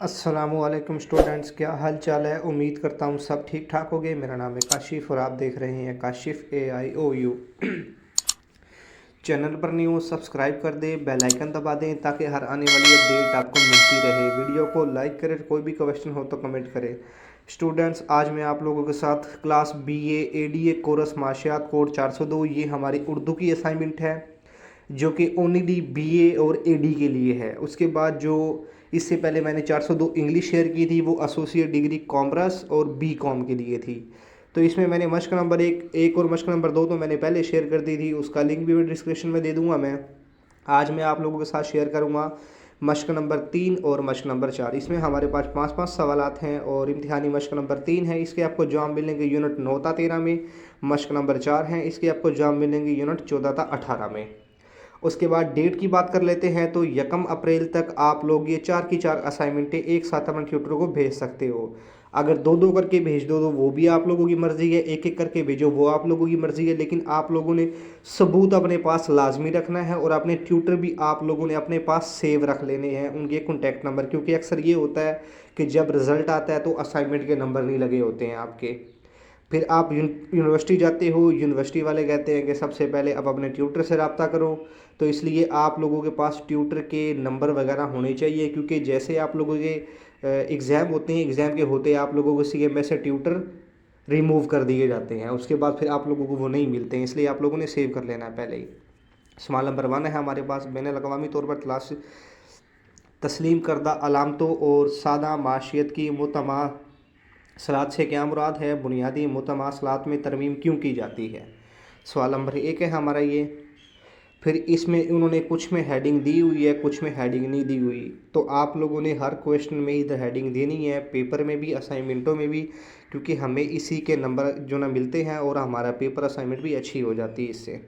السلام علیکم اسٹوڈنٹس، کیا حال چال ہے؟ امید کرتا ہوں سب ٹھیک ٹھاک ہوگے۔ میرا نام ہے کاشف اور آپ دیکھ رہے ہیں کاشف AIOU چینل پر نیو سبسکرائب کر دیں، بیل آئیکن دبا دیں تاکہ ہر آنے والی اپڈیٹ آپ کو ملتی رہے۔ ویڈیو کو لائک کریں، کوئی بھی کویسچن ہو تو کمنٹ کریں۔ اسٹوڈنٹس، آج میں آپ لوگوں کے ساتھ کلاس BA ADA کورس معاشیات کوڈ 402، یہ ہماری اردو کی اسائنمنٹ ہے جو کہ اونلی BA اور AD کے لیے ہے۔ اس کے بعد جو اس سے پہلے میں نے 402 انگلش شیئر کی تھی، وہ ایسوسیٹ ڈگری کامرس اور BCom کے لیے تھی۔ تو اس میں نے مشق نمبر ایک اور مشق نمبر 2 تو میں نے پہلے شیئر کر دی تھی، اس کا لنک بھی ڈسکرپشن میں دے دوں گا۔ آج میں آپ لوگوں کے ساتھ شیئر کروں گا مشق نمبر 3 اور مشق نمبر 4۔ اس میں ہمارے پاس 5 سوالات ہیں اور امتحانی مشق نمبر 3 ہے، اس کے آپ کو جواب ملیں گے یونٹ 9 تا 13 میں۔ مشق نمبر 4 ہیں، اس کے آپ کو جواب ملیں گے یونٹ 14 تا 18 میں۔ اس کے بعد ڈیٹ کی بات کر لیتے ہیں تو 1 اپریل تک آپ لوگ یہ 4 کی 4 اسائنمنٹیں ایک ساتھ اپنے ٹیوٹر کو بھیج سکتے ہو۔ اگر 2 کر کے بھیج دو تو وہ بھی آپ لوگوں کی مرضی ہے، 1 کر کے بھیجو وہ آپ لوگوں کی مرضی ہے، لیکن آپ لوگوں نے ثبوت اپنے پاس لازمی رکھنا ہے اور اپنے ٹیوٹر بھی آپ لوگوں نے اپنے پاس سیو رکھ لینے ہیں، ان کے کنٹیکٹ نمبر، کیونکہ اکثر یہ ہوتا ہے کہ جب رزلٹ آتا ہے تو اسائنمنٹ کے نمبر نہیں لگے ہوتے ہیں آپ کے۔ پھر آپ یونیورسٹی جاتے ہو، یونیورسٹی والے کہتے ہیں کہ سب سے پہلے آپ اپنے ٹیوٹر سے رابطہ کرو، تو اس لیے آپ لوگوں کے پاس ٹیوٹر کے نمبر وغیرہ ہونے چاہیے، کیونکہ جیسے آپ لوگوں کے ایگزام ہوتے ہیں، ایگزام کے ہوتے آپ لوگوں کو CMA سے ٹیوٹر ریموو کر دیے جاتے ہیں، اس کے بعد پھر آپ لوگوں کو وہ نہیں ملتے ہیں، اس لیے آپ لوگوں نے سیو کر لینا ہے پہلے ہی۔ سوال نمبر 1 ہے ہمارے پاس، بین الاقوامی طور پر تسلیم کردہ علامتوں اور سادہ معاشیت کی متماثلات سے کیا مراد ہے؟ بنیادی متماثلات میں ترمیم کیوں کی جاتی ہے؟ سوال نمبر 1 ہے ہمارا یہ۔ پھر اس میں انہوں نے کچھ میں ہیڈنگ دی ہوئی ہے، کچھ میں ہیڈنگ نہیں دی ہوئی، تو آپ لوگوں نے ہر کویشچن میں ادھر ہیڈنگ دینی ہے، پیپر میں بھی اسائنمنٹوں میں بھی، کیونکہ ہمیں اسی کے نمبر جو نہ ملتے ہیں اور ہمارا پیپر اسائنمنٹ بھی اچھی ہو جاتی ہے اس سے۔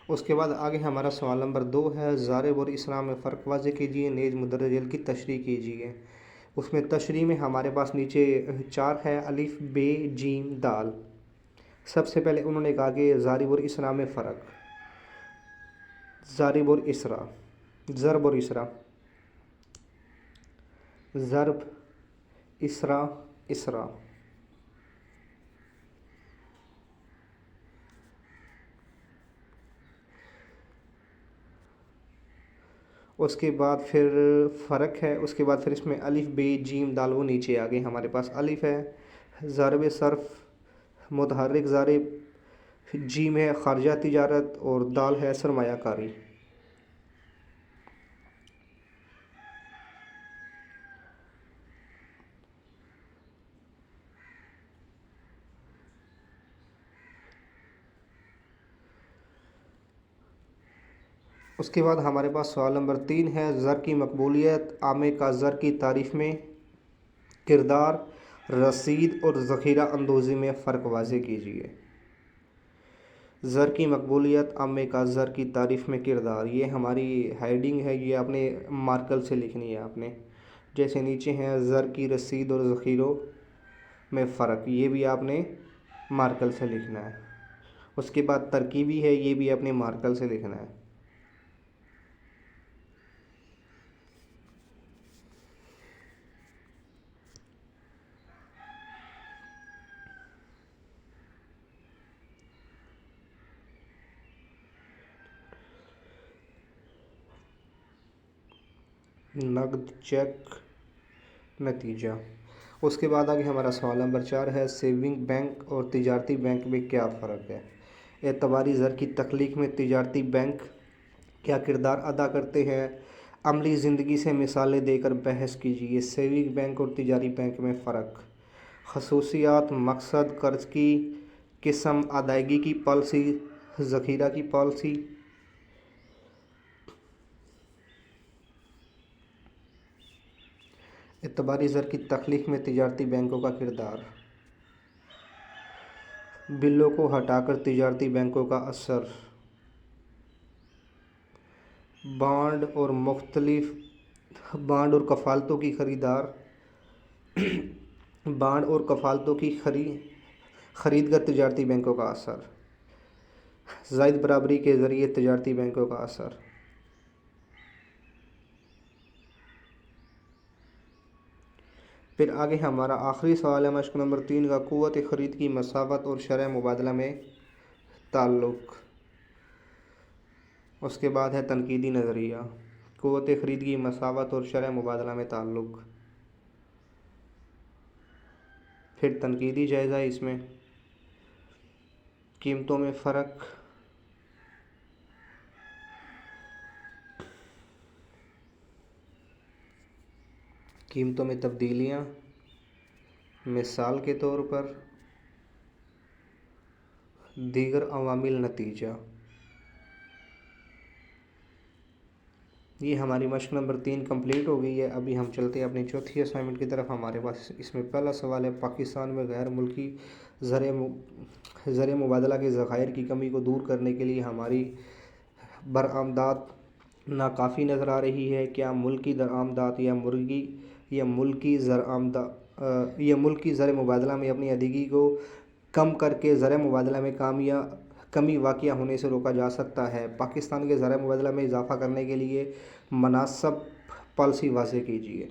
اس کے بعد آگے ہمارا سوال نمبر 2 ہے، ضارب اور اسرا میں فرق واضح کیجیے، نیز مدرج ذیل کی تشریح کیجیے۔ اس میں تشریح میں ہمارے پاس نیچے 4 ہے، الف ب ج د۔ سب سے پہلے انہوں نے کہا کہ ضارب اور اسرا میں فرق، ضارب اور اسرا، ضرب اور اسرا، ضرب، اسرا، اسرا۔ اس کے بعد پھر فرق ہے، اس کے بعد پھر اس میں الف ب ج د وہ نیچے آگے ہمارے پاس الف ہے ضارب صرف متحرک ضارب، جیم ہے خارجہ تجارت اور دال ہے سرمایہ کاری۔ اس کے بعد ہمارے پاس سوال نمبر 3 ہے، زر کی مقبولیت عامے کا زر کی تعریف میں کردار، رسید اور ذخیرہ اندوزی میں فرق واضح کیجیے۔ زر کی مقبولیت عامے کا زر کی تعریف میں کردار، یہ ہماری ہیڈنگ ہے، یہ آپ نے مارکر سے لکھنی ہے آپ نے۔ جیسے نیچے ہیں زر کی رسید اور ذخیروں میں فرق، یہ بھی آپ نے مارکر سے لکھنا ہے۔ اس کے بعد ترکیبی ہے، یہ بھی اپنے مارکر سے لکھنا ہے۔ نقد چیک نتیجہ۔ اس کے بعد آگے ہمارا سوال نمبر 4 ہے، سیونگ بینک اور تجارتی بینک میں کیا فرق ہے؟ اعتباری زر کی تخلیق میں تجارتی بینک کیا کردار ادا کرتے ہیں؟ عملی زندگی سے مثالیں دے کر بحث کیجیے۔ سیونگ بینک اور تجارتی بینک میں فرق، خصوصیات، مقصد، قرض کی قسم، ادائیگی کی پالیسی، ذخیرہ کی پالیسی۔ اعتباری زر کی تخلیق میں تجارتی بینکوں کا کردار، بلوں کو ہٹا کر تجارتی بینکوں کا اثر، بانڈ اور مختلف بانڈ اور کفالتوں کی بانڈ اور کفالتوں کی خرید کر تجارتی بینکوں کا اثر، زائد برابری کے ذریعے تجارتی بینکوں کا اثر۔ پھر آگے ہمارا آخری سوال ہے مشق نمبر 3 کا، قوت خرید کی مساوات اور شرح مبادلہ میں تعلق۔ اس کے بعد ہے تنقیدی نظریہ، قوت خرید کی مساوات اور شرح مبادلہ میں تعلق۔ پھر تنقیدی جائزہ، اس میں قیمتوں میں فرق، قیمتوں میں تبدیلیاں، مثال کے طور پر دیگر عوامل، نتیجہ۔ یہ ہماری مشق نمبر 3 کمپلیٹ ہو گئی ہے۔ ابھی ہم چلتے ہیں اپنی چوتھی اسائنمنٹ کی طرف۔ ہمارے پاس اس میں پہلا سوال ہے، پاکستان میں غیر ملکی زر مبادلہ کے ذخائر کی کمی کو دور کرنے کے لیے ہماری برآمدات ناکافی نظر آ رہی ہے۔ کیا ملکی درآمدات یا ملکی زر مبادلہ میں اپنی ادائیگی کو کم کر کے زر مبادلہ میں کمی واقع ہونے سے روکا جا سکتا ہے؟ پاکستان کے زر مبادلہ میں اضافہ کرنے کے لیے مناسب پالیسی واضح کیجیے۔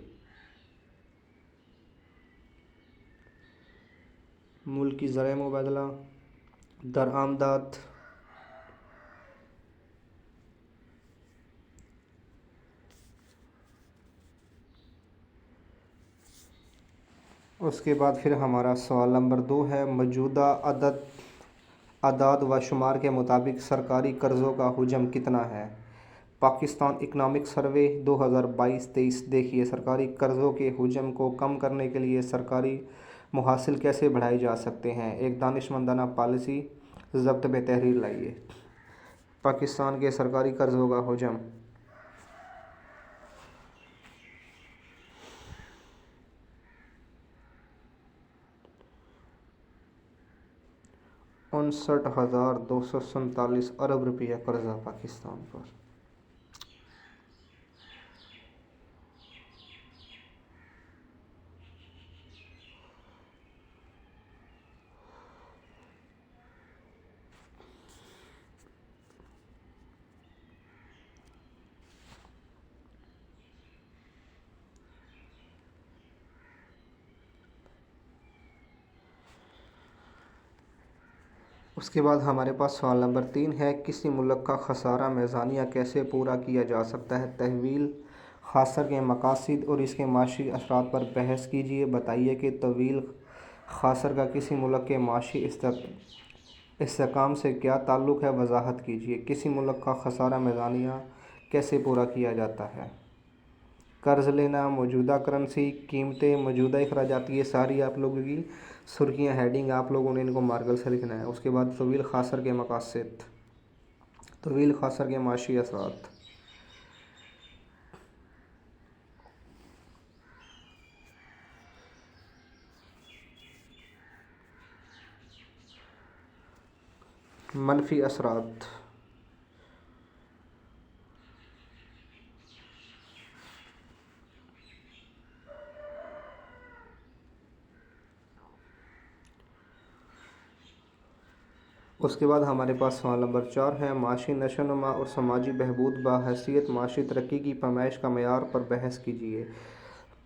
ملکی زر مبادلہ، درآمدات، اس کے بعد پھر ہمارا سوال نمبر 2 ہے، موجودہ اعداد و شمار کے مطابق سرکاری قرضوں کا حجم کتنا ہے؟ Pakistan economic survey 2022-23۔ دیکھیے، سرکاری قرضوں کے حجم کو کم کرنے کے لیے سرکاری محاصل کیسے بڑھائے جا سکتے ہیں؟ ایک دانشمندانہ پالیسی ضبط میں تحریر لائیے۔ پاکستان کے سرکاری قرضوں کا حجم 59,247 ارب روپیہ قرضہ پاکستان پر۔ اس کے بعد ہمارے پاس سوال نمبر 3 ہے، کسی ملک کا خسارہ میزانیہ کیسے پورا کیا جا سکتا ہے؟ تحویل خاسر کے مقاصد اور اس کے معاشی اثرات پر بحث کیجیے۔ بتائیے کہ تحویل خاسر کا کسی ملک کے معاشی استحکام سے کیا تعلق ہے؟ وضاحت کیجیے۔ کسی ملک کا خسارہ میزانیہ کیسے پورا کیا جاتا ہے؟ قرض لینا، موجودہ کرنسی، قیمتیں، موجودہ اخراجات۔ یہ ساری آپ لوگوں کی سرخیاں، ہیڈنگ آپ لوگوں نے ان کو مارکر سے لکھنا ہے۔ اس کے بعد طویل خاسر کے مقاصد، طویل خاسر کے معاشی اثرات۔ منفی اثرات۔ اس کے بعد ہمارے پاس سوال نمبر 4 ہے، معاشی نشو و نما اور سماجی بہبود بحیثیت معاشی ترقی کی پیمائش کا معیار پر بحث کیجیے۔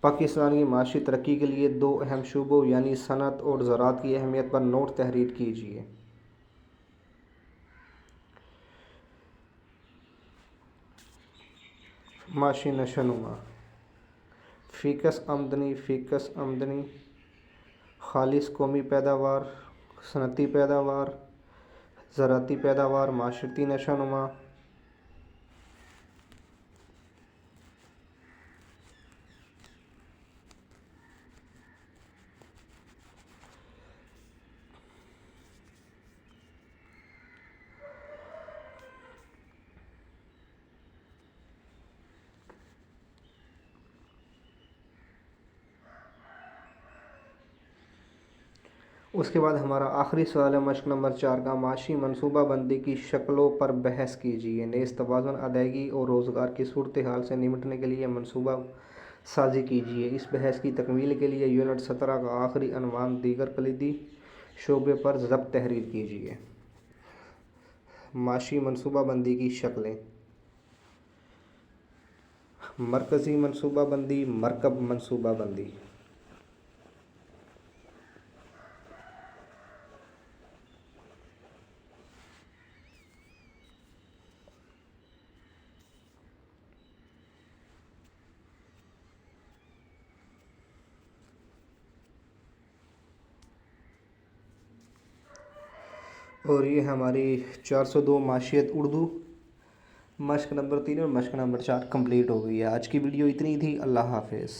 پاکستان کی معاشی ترقی کے لیے 2 اہم شعبوں یعنی صنعت اور زراعت کی اہمیت پر نوٹ تحریر کیجیے۔ معاشی نشو و نما، فیکس آمدنی، خالص قومی پیداوار، صنعتی پیداوار، زراعتی پیداوار، معاشرتی نشو و نما۔ اس کے بعد ہمارا آخری سوال ہے مشق نمبر 4 کا، معاشی منصوبہ بندی کی شکلوں پر بحث کیجیے۔ نیز توازن، ادائیگی اور روزگار کی صورتحال سے نمٹنے کے لیے منصوبہ سازی کیجیے۔ اس بحث کی تکمیل کے لیے یونٹ 17 کا آخری عنوان دیگر کلیدی شعبے پر ضبط تحریر کیجیے۔ معاشی منصوبہ بندی کی شکلیں: مرکزی منصوبہ بندی، مرکب منصوبہ بندی۔ اور یہ ہماری 402 معاشیت اردو مشق نمبر 3 اور مشق نمبر 4 کمپلیٹ ہو گئی ہے۔ آج کی ویڈیو اتنی تھی۔ اللہ حافظ۔